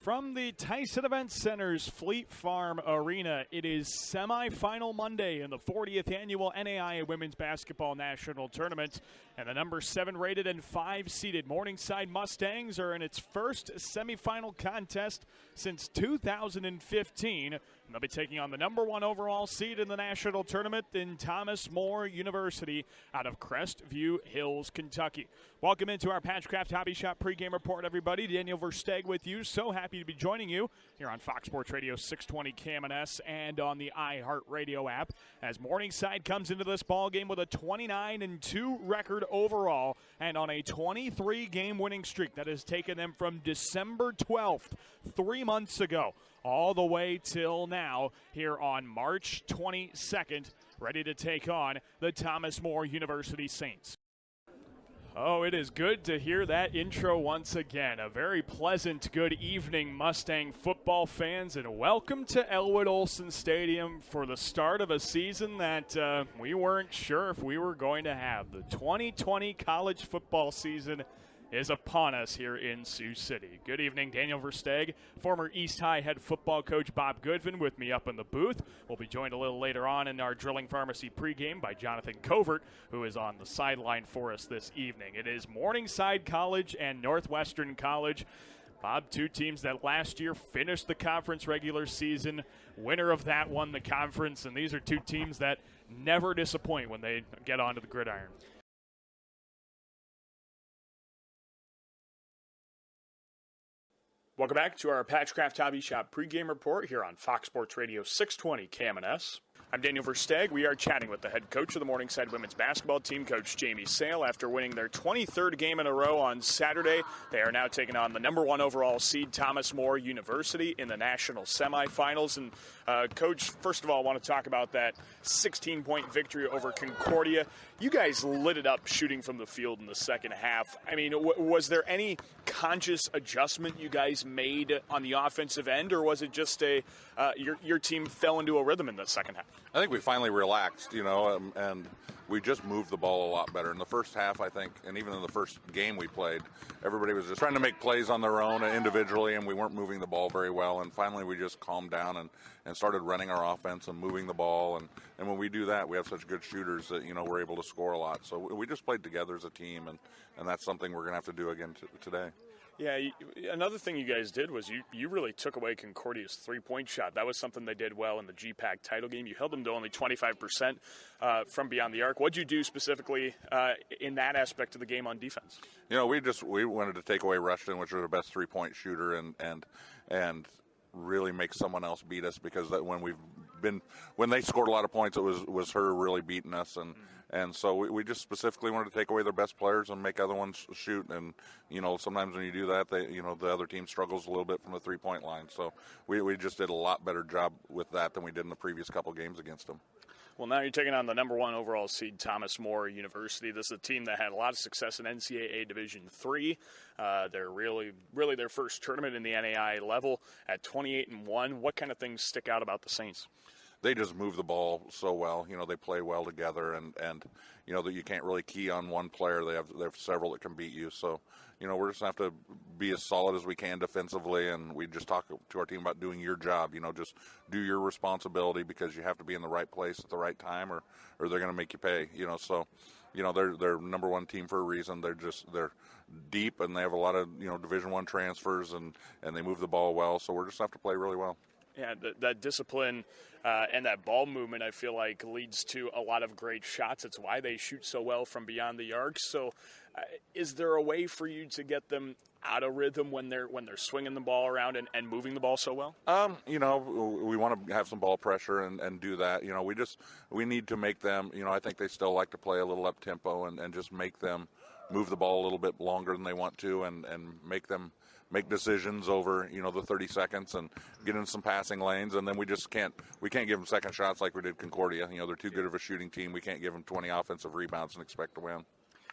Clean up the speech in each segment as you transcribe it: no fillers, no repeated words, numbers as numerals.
From the Tyson Event Center's Fleet Farm Arena, it is semifinal Monday in the 40th Annual NAIA Women's Basketball National Tournament. And the number 7 rated and 5 seeded Morningside Mustangs are in its first semifinal contest since 2015. And they'll be taking on the number 1 overall seed in the national tournament in Thomas More University out of Crestview Hills, Kentucky. Welcome into our Patchcraft Hobby Shop pregame report, everybody. Daniel Versteeg with you. So happy to be joining you here on Fox Sports Radio 620 KMNS and on the iHeartRadio app as Morningside comes into this ball game with a 29-2 record overall and on a 23-game winning streak that has taken them from December 12th, 3 months ago, all the way till now here on March 22nd, ready to take on the Thomas More University Saints. Oh, it is good to hear that intro once again. A very pleasant good evening, Mustang football fans, and welcome to Elwood Olson Stadium for the start of a season that we weren't sure if we were going to have. The 2020 college football season is upon us here in Sioux City. Good evening, Daniel Versteeg, former East High head football coach Bob Goodvin with me up in the booth. We'll be joined a little later on in our Drilling Pharmacy pregame by Jonathan Covert, who is on the sideline for us this evening. It is Morningside College and Northwestern College. Bob, two teams that last year finished the conference regular season. Winner of that won the conference, and these are two teams that never disappoint when they get onto the gridiron. Welcome back to our Patchcraft Hobby Shop pregame report here on Fox Sports Radio 620 KMNS. I'm Daniel Versteeg. We are chatting with the head coach of the Morningside women's basketball team, Coach Jamie Sale. After winning their 23rd game in a row on Saturday, they are now taking on the number 1 overall seed, Thomas More University, in the national semifinals. And, Coach, first of all, I want to talk about that 16-point victory over Concordia. You guys lit it up shooting from the field in the second half. I mean, was there any conscious adjustment you guys made on the offensive end, or was it just your team fell into a rhythm in the second half? I think we finally relaxed, and we just moved the ball a lot better. In the first half, I think, and even in the first game we played, everybody was just trying to make plays on their own individually, and we weren't moving the ball very well. And finally, we just calmed down and started running our offense and moving the ball. And when we do that, we have such good shooters that, we're able to score a lot. So we just played together as a team, and that's something we're going to have to do again today. Yeah, another thing you guys did was you really took away Concordia's three-point shot. That was something they did well in the GPAC title game. You held them to only 25% from beyond the arc. What did you do specifically in that aspect of the game on defense? We wanted to take away Rushton, which was the best three-point shooter, and really make someone else beat us, because that when they scored a lot of points, it was her really beating us, and so we just specifically wanted to take away their best players and make other ones shoot. And sometimes when you do that, the other team struggles a little bit from the 3-point line. So we just did a lot better job with that than we did in the previous couple games against them. Well, now you're taking on the number 1 overall seed, Thomas More University. This is a team that had a lot of success in NCAA Division III. They're really their first tournament in the NAI level at 28-1. What kind of things stick out about the Saints? They just move the ball so well. They play well together, and that you can't really key on one player. They have several that can beat you. So, we're just going to have to be as solid as we can defensively, and we just talk to our team about doing your job. Just do your responsibility, because you have to be in the right place at the right time, or they're going to make you pay. So, they're number 1 team for a reason. They're deep, and they have a lot of Division I transfers, and they move the ball well. So we're just going to have to play really well. Yeah, that discipline and that ball movement, I feel like, leads to a lot of great shots. It's why they shoot so well from beyond the arc. So is there a way for you to get them out of rhythm when they're swinging the ball around and moving the ball so well? We want to have some ball pressure and do that. We need to make them, I think they still like to play a little up-tempo and just make them move the ball a little bit longer than they want to, and make them make decisions over, the 30 seconds and get in some passing lanes. And then we can't give them second shots like we did Concordia. They're too good of a shooting team. We can't give them 20 offensive rebounds and expect to win.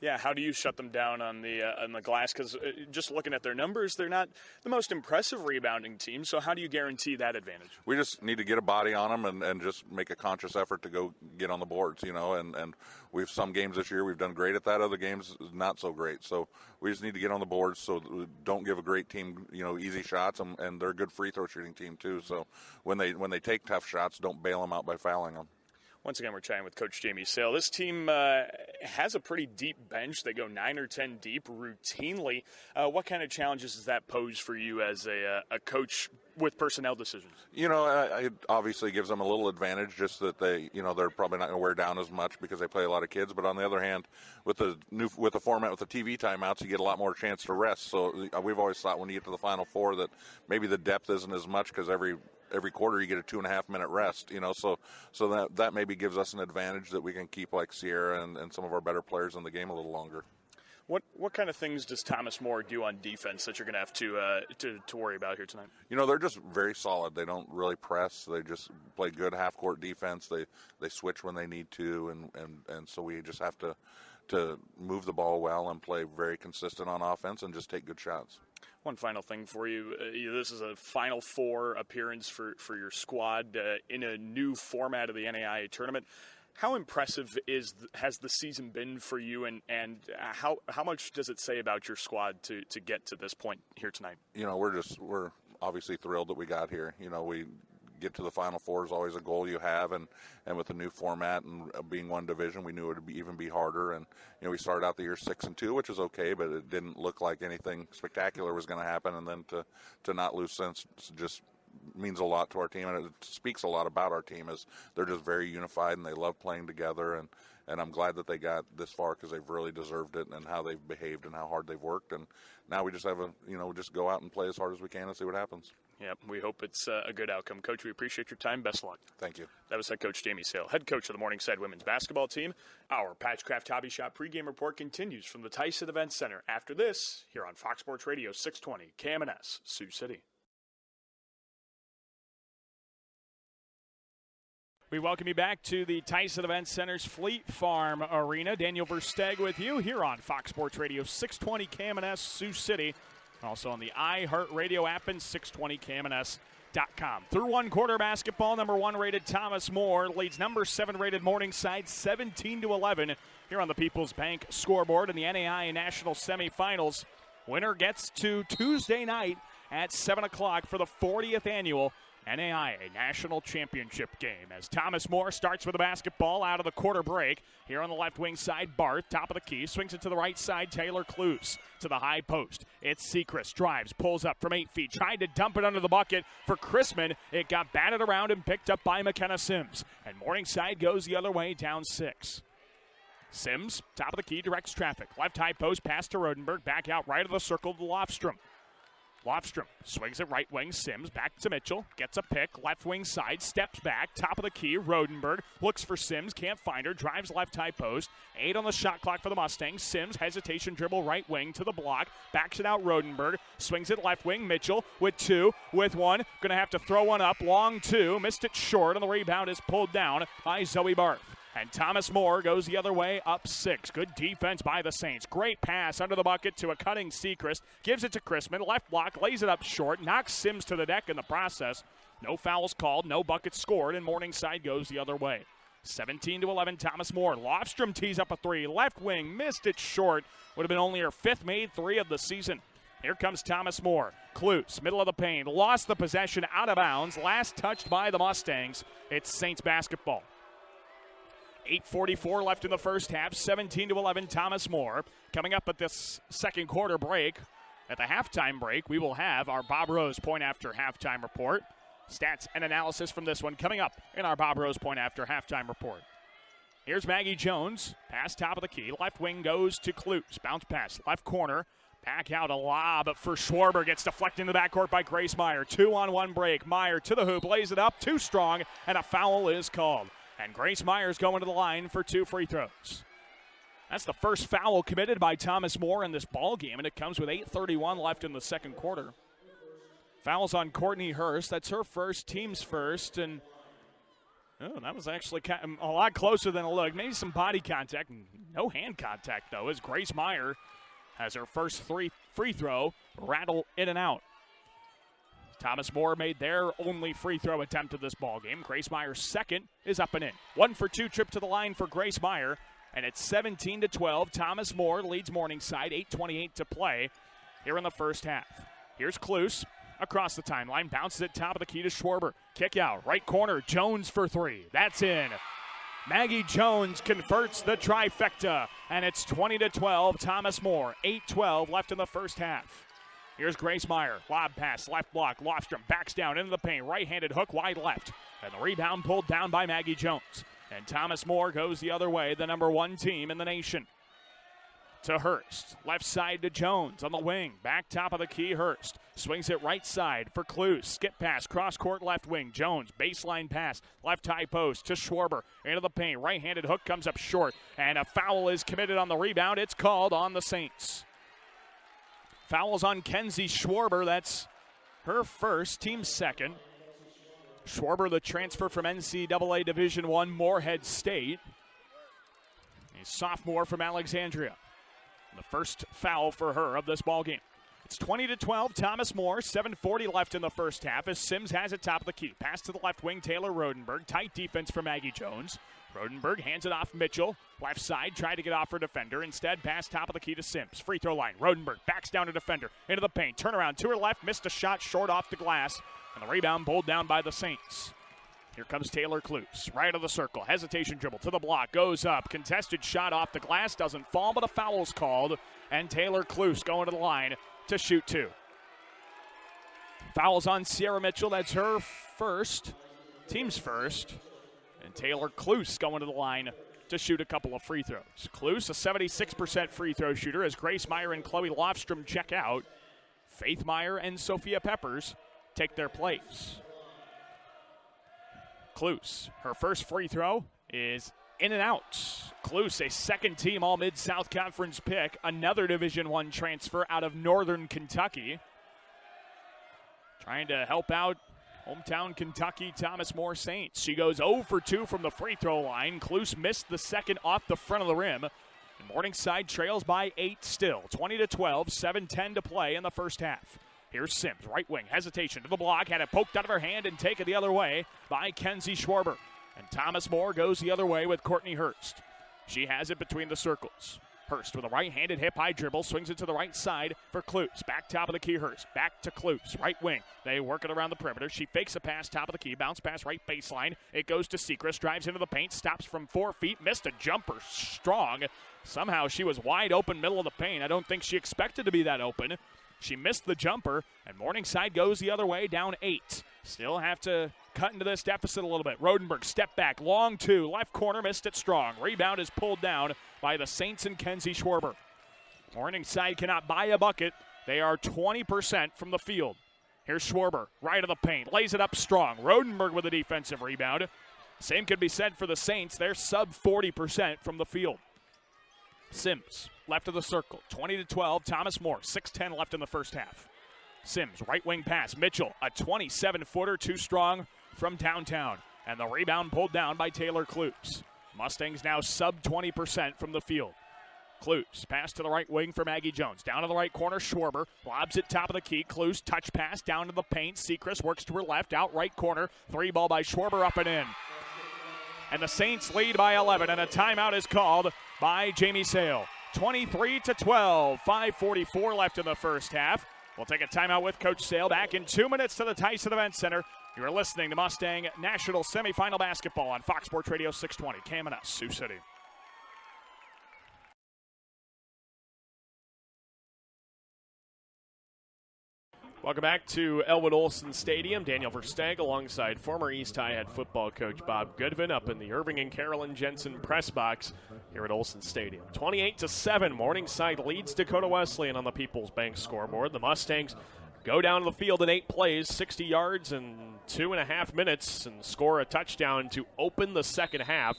Yeah, how do you shut them down on the glass? Because just looking at their numbers, they're not the most impressive rebounding team. So how do you guarantee that advantage? We just need to get a body on them and just make a conscious effort to go get on the boards, and we've some games this year we've done great at that, other games not so great. So we just need to get on the boards, so don't give a great team, easy shots, and they're a good free throw shooting team too. So when they take tough shots, don't bail them out by fouling them. Once again, we're chatting with Coach Jamie Sale. This team has a pretty deep bench. They go 9 or 10 deep routinely. What kind of challenges does that pose for you as a coach with personnel decisions? It obviously gives them a little advantage, just that they're probably not going to wear down as much because they play a lot of kids. But on the other hand, with the format with the TV timeouts, you get a lot more chance to rest. So we've always thought when you get to the Final Four that maybe the depth isn't as much because every quarter you get a 2.5 minute rest, so that maybe gives us an advantage that we can keep like Sierra and some of our better players in the game a little longer. What kind of things does Thomas More do on defense that you're going to have to worry about here tonight? They're just very solid. They don't really press. They just play good half court defense. They switch when they need to, and so we just have to move the ball well and play very consistent on offense and just take good shots. One final thing for you. This is a Final Four appearance for your squad in a new format of the NAIA tournament. How impressive has the season been for you, and how much does it say about your squad to get to this point here tonight? We're obviously thrilled that we got here. We get to the Final Four is always a goal you have, and with the new format and being one division, we knew it would even be harder. And we started out the year 6-2, which is okay, but it didn't look like anything spectacular was going to happen. And then to not lose since just means a lot to our team, and it speaks a lot about our team. Is they're just very unified and they love playing together. And I'm glad that they got this far because they've really deserved it, and how they've behaved and how hard they've worked. And now we just have just go out and play as hard as we can and see what happens. Yep, we hope it's a good outcome. Coach, we appreciate your time. Best of luck. Thank you. That was head coach Jamie Sale, head coach of the Morningside women's basketball team. Our Patchcraft Hobby Shop pregame report continues from the Tyson Events Center after this here on Fox Sports Radio 620 KMNS, Sioux City. We welcome you back to the Tyson Events Center's Fleet Farm Arena. Daniel Versteg with you here on Fox Sports Radio 620 KMNS, Sioux City. Also on the iHeartRadio app and 620KMNS.com. Through one quarter basketball, number 1 rated Thomas More leads number 7 rated Morningside 17-11 here on the People's Bank scoreboard in the NAIA National Semifinals. Winner gets to Tuesday night at 7 o'clock for the 40th annual NAIA National Championship game as Thomas More starts with a basketball out of the quarter break. Here on the left wing side, Barth, top of the key, swings it to the right side, Taylor Cluse to the high post. It's Sechrist, drives, pulls up from 8 feet, tried to dump it under the bucket for Chrisman. It got batted around and picked up by McKenna Sims. And Morningside goes the other way, down 6. Sims, top of the key, directs traffic. Left high post, pass to Rodenberg, back out right of the circle to Lofstrom. Lofstrom swings it right wing. Sims back to Mitchell. Gets a pick. Left wing side. Steps back. Top of the key. Rodenberg looks for Sims. Can't find her. Drives left high post. 8 on the shot clock for the Mustangs. Sims hesitation dribble right wing to the block. Backs it out Rodenberg. Swings it left wing. Mitchell with 2. With 1. Going to have to throw one up. Long 2. Missed it short. And the rebound is pulled down by Zoe Barth. And Thomas More goes the other way, up 6. Good defense by the Saints. Great pass under the bucket to a cutting Sechrist. Gives it to Chrisman. Left block, lays it up short. Knocks Sims to the deck in the process. No fouls called, no buckets scored, and Morningside goes the other way. 17-11, Thomas More. Lofstrom tees up a 3. Left wing, missed it short. Would have been only her 5th made 3 of the season. Here comes Thomas More. Cluse, middle of the paint. Lost the possession out of bounds. Last touched by the Mustangs. It's Saints basketball. 8:44 left in the first half, 17-11, Thomas More. Coming up at this second quarter break, at the halftime break, we will have our Bob Rose point after halftime report. Stats and analysis from this one coming up in our Bob Rose point after halftime report. Here's Maggie Jones, pass top of the key. Left wing goes to Cluse. Bounce pass, left corner. Back out a lob for Schwarber. Gets deflected in the backcourt by Grace Meyer. 2-on-1 break. Meyer to the hoop, lays it up, too strong, and a foul is called. And Grace Myers going to the line for 2 free throws. That's the first foul committed by Thomas More in this ball game, and it comes with 8:31 left in the second quarter. Fouls on Courtney Hurst. That's her first, team's first, and Oh, that was actually a lot closer than it looked. Maybe some body contact. No hand contact, though, as Grace Meyer has her first free throw rattle in and out. Thomas More made their only free throw attempt of this ballgame. Grace Meyer's second is up and in. 1 for 2 trip to the line for Grace Meyer, and it's 17-12. Thomas More leads Morningside, 8:28 to play here in the first half. Here's Cluse. Across the timeline, bounces it top of the key to Schwarber. Kick out, right corner, Jones for 3. That's in. Maggie Jones converts the trifecta, and it's 20-12. Thomas More, 8:12 left in the first half. Here's Grace Meyer, lob pass, left block, Lofstrom backs down into the paint, right-handed hook, wide left. And the rebound pulled down by Maggie Jones. And Thomas More goes the other way, the number 1 team in the nation. To Hurst. Left side to Jones on the wing. Back top of the key, Hurst. Swings it right side for Cluse. Skip pass, cross court left wing. Jones, baseline pass, left high post to Schwarber. Into the paint. Right-handed hook comes up short. And a foul is committed on the rebound. It's called on the Saints. Fouls on Kenzie Schwarber. That's her first, team second. Schwarber, the transfer from NCAA Division I, Morehead State. A sophomore from Alexandria. The first foul for her of this ballgame. It's 20-12. Thomas More, 7:40 left in the first half as Sims has it top of the key. Pass to the left wing, Taylor Rodenberg. Tight defense for Maggie Jones. Rodenberg hands it off Mitchell. Left side, tried to get off her defender. Instead, pass top of the key to Sims. Free throw line. Rodenberg backs down to defender. Into the paint. Turnaround to her left. Missed a shot short off the glass. And the rebound pulled down by the Saints. Here comes Taylor Cluse, right of the circle. Hesitation dribble to the block, goes up. Contested shot off the glass, doesn't fall, but a foul's called. And Taylor Cluse going to the line to shoot 2. Fouls on Sierra Mitchell, that's her first, team's first. And Taylor Cluse going to the line to shoot a couple of free throws. Cluse, a 76% free throw shooter, as Grace Meyer and Chloe Lofstrom check out. Faith Meyer and Sophia Peppers take their place. Cluse, her first free throw is in and out. Cluse, a second-team All-Mid-South Conference pick, another Division I transfer out of Northern Kentucky. Trying to help out hometown Kentucky Thomas More Saints. She goes 0 for 2 from the free throw line. Cluse missed the second off the front of the rim. And Morningside trails by 8 still. 20-12, 7:10 to play in the first half. Here's Sims, right wing, hesitation to the block, had it poked out of her hand and taken the other way by Kenzie Schwarber. And Thomas More goes the other way with Courtney Hurst. She has it between the circles. Hurst with a right-handed hip-high dribble, swings it to the right side for Cluse. Back top of the key, Hurst. Back to Cluse, right wing. They work it around the perimeter. She fakes a pass, top of the key, bounce pass right baseline. It goes to Sechrist, drives into the paint, stops from 4 feet, missed a jumper strong. Somehow she was wide open, middle of the paint. I don't think she expected to be that open. She missed the jumper, and Morningside goes the other way, down 8. Still have to cut into this deficit a little bit. Rodenberg, step back, long 2, left corner, missed it strong. Rebound is pulled down by the Saints and Kenzie Schwarber. Morningside cannot buy a bucket. They are 20% from the field. Here's Schwarber, right of the paint, lays it up strong. Rodenberg with a defensive rebound. Same could be said for the Saints. They're sub 40% from the field. Sims, left of the circle, 20-12. Thomas More, 6:10 left in the first half. Sims, right wing pass. Mitchell, a 27-footer, too strong from downtown. And the rebound pulled down by Taylor Cluse. Mustangs now sub 20% from the field. Cluse, pass to the right wing for Maggie Jones. Down to the right corner, Schwarber. Lobs it top of the key. Cluse, touch pass down to the paint. Sechrist works to her left, out right corner. 3 ball by Schwarber, up and in. And the Saints lead by 11, and a timeout is called by Jamie Sale. 23-12, 5:44 left in the first half. We'll take a timeout with Coach Sale. Back in 2 minutes to the Tyson Event Center. You're listening to Mustang National Semifinal Basketball on Fox Sports Radio 620, KMNS, Sioux City. Welcome back to Elwood Olson Stadium. Daniel Versteg alongside former East High head football coach Bob Goodvin up in the Irving and Carolyn Jensen press box here at Olson Stadium. 28-7, Morningside leads Dakota Wesleyan on the People's Bank scoreboard. The Mustangs go down to the field in 8 plays, 60 yards in 2.5 minutes, and score a touchdown to open the second half.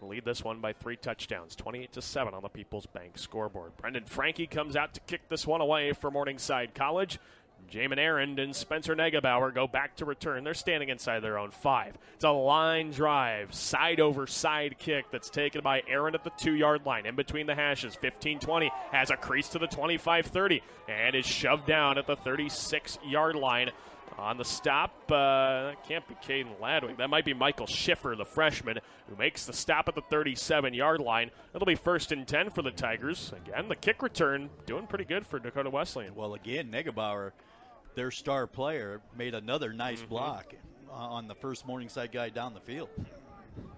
Lead this one by 3 touchdowns, 28-7 on the People's Bank scoreboard. Brendan Frankie comes out to kick this one away for Morningside College. Jamin Arend and Spencer Negebauer go back to return. They're standing inside their own 5. It's a line drive, side-over-side kick that's taken by Arend at the 2-yard line, in between the hashes. 15-20, has a crease to the 25-30, and is shoved down at the 36-yard line. On the stop, that can't be Caden Ladwig. That might be Michael Schiffer, the freshman, who makes the stop at the 37-yard line. It'll be 1st and 10 for the Tigers. Again, the kick return doing pretty good for Dakota Wesleyan. Well, again, Negebauer, their star player, made another nice block on the first Morningside guy down the field.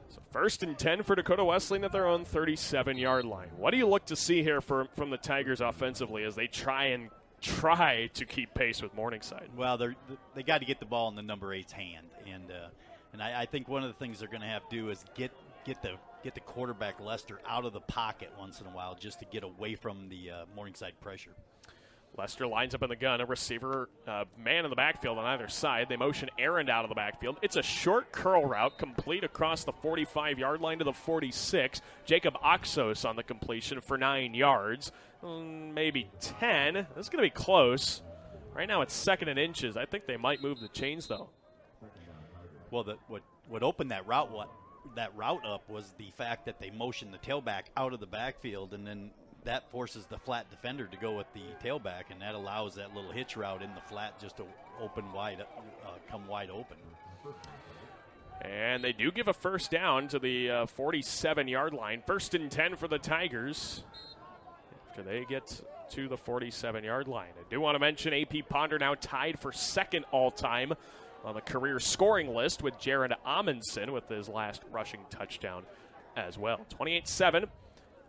So 1st and 10 for Dakota Wesleyan at their own 37-yard line. What do you look to see here from the Tigers offensively as they try to keep pace with Morningside? Well, they got to get the ball in the number 8's hand, and I think one of the things they're going to have to do is get the quarterback Lester out of the pocket once in a while, just to get away from the Morningside pressure. Lester lines up in the gun, a receiver, man in the backfield on either side. They motion Arend out of the backfield. It's a short curl route, complete across the 45-yard line to the 46. Jacob Oxos on the completion for 9 yards. Maybe 10. This is going to be close. Right now it's 2nd and inches. I think they might move the chains, though. Well, what opened that route up was the fact that they motioned the tailback out of the backfield, and then that forces the flat defender to go with the tailback, and that allows that little hitch route in the flat just to come wide open. And they do give a first down to the 47-yard line. 1st and 10 for the Tigers after they get to the 47-yard line. I do want to mention AP Ponder now tied for 2nd all-time on the career scoring list with Jared Amundsen with his last rushing touchdown as well. 28-7.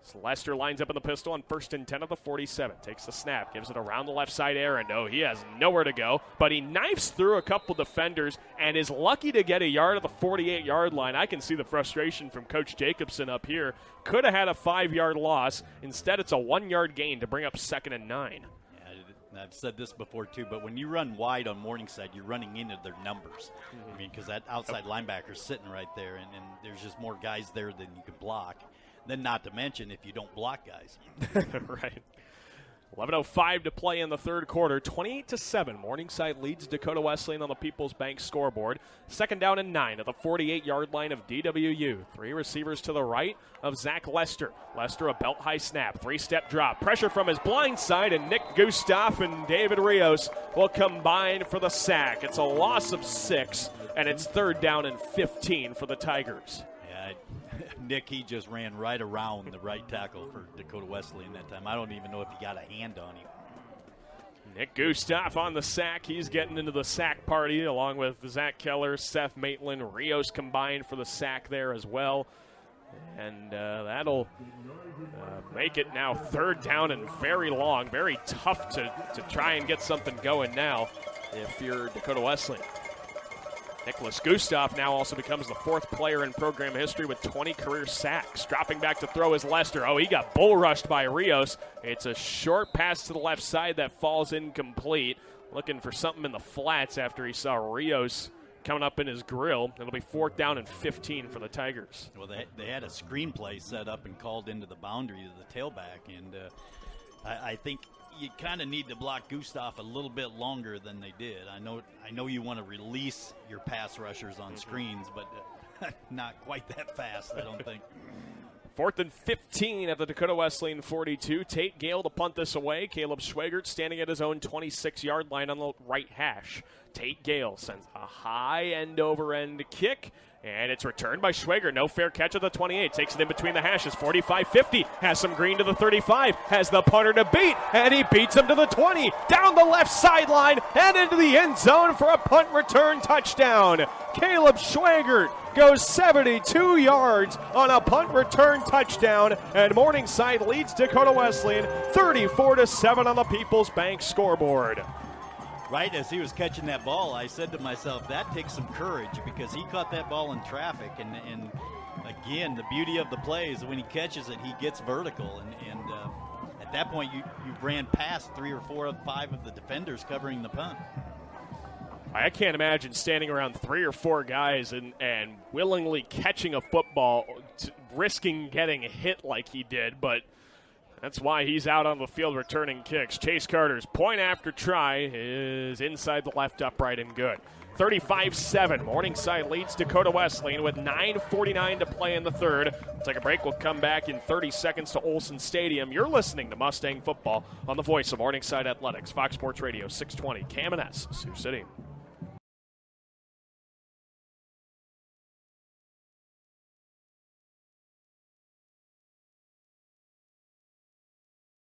So Lester lines up in the pistol on 1st and 10 of the 47. Takes the snap, gives it around the left side. Arend, he has nowhere to go, but he knifes through a couple defenders and is lucky to get a yard at the 48-yard line. I can see the frustration from Coach Jacobson up here. Could have had a 5-yard loss. Instead, it's a 1-yard gain to bring up 2nd and 9. Yeah, I've said this before, too, but when you run wide on Morningside, you're running into their numbers. I mean, because that outside linebacker's sitting right there, and there's just more guys there than you can block. Then not to mention if you don't block guys. Right. 11:05 to play in the third quarter. 28-7. Morningside leads Dakota Wesleyan on the People's Bank scoreboard. 2nd down and 9 at the 48-yard line of DWU. 3 receivers to the right of Zach Lester. Lester, a belt-high snap. 3-step drop. Pressure from his blind side, and Nick Gustav and David Rios will combine for the sack. It's a loss of 6, and it's 3rd down and 15 for the Tigers. Nick, he just ran right around the right tackle for Dakota Wesleyan that time. I don't even know if he got a hand on him. Nick Gustav on the sack. He's getting into the sack party along with Zach Keller, Seth Maitland, Rios combined for the sack there as well. And that'll make it now 3rd down and very long. Very tough to try and get something going now if you're Dakota Wesleyan. Nicholas Gustav now also becomes the 4th player in program history with 20 career sacks. Dropping back to throw is Lester. He got bull rushed by Rios. It's a short pass to the left side that falls incomplete. Looking for something in the flats after he saw Rios coming up in his grill. It'll be 4th down and 15 for the Tigers. Well, they had a screenplay set up and called into the boundary of the tailback, and I think you kind of need to block Gustav a little bit longer than they did. I know you want to release your pass rushers on screens, but not quite that fast, I don't think. 4th and 15 at the Dakota Wesleyan 42. Tate Gale to punt this away. Caleb Schwagert standing at his own 26-yard line on the right hash. Tate Gale sends a high end-over-end kick, and it's returned by Schwager. No fair catch at the 28. Takes it in between the hashes. 45-50. Has some green to the 35. Has the punter to beat, and he beats him to the 20. Down the left sideline and into the end zone for a punt return touchdown. Caleb Schwager goes 72 yards on a punt return touchdown, and Morningside leads Dakota Wesleyan 34-7 on the People's Bank scoreboard. Right as he was catching that ball, I said to myself, that takes some courage, because he caught that ball in traffic, and again, the beauty of the play is when he catches it, he gets vertical, and at that point, you ran past 3 or 4 of 5 of the defenders covering the punt. I can't imagine standing around 3 or 4 guys and willingly catching a football, risking getting hit like he did, but That's why he's out on the field returning kicks. Chase Carter's point after try is inside the left upright and good. 35-7. Morningside leads Dakota Wesleyan with 9:49 to play in the third. We'll take a break. We'll come back in 30 seconds to Olsen Stadium. You're listening to Mustang Football on the voice of Morningside Athletics. Fox Sports Radio 620. Cam and S, Sioux City.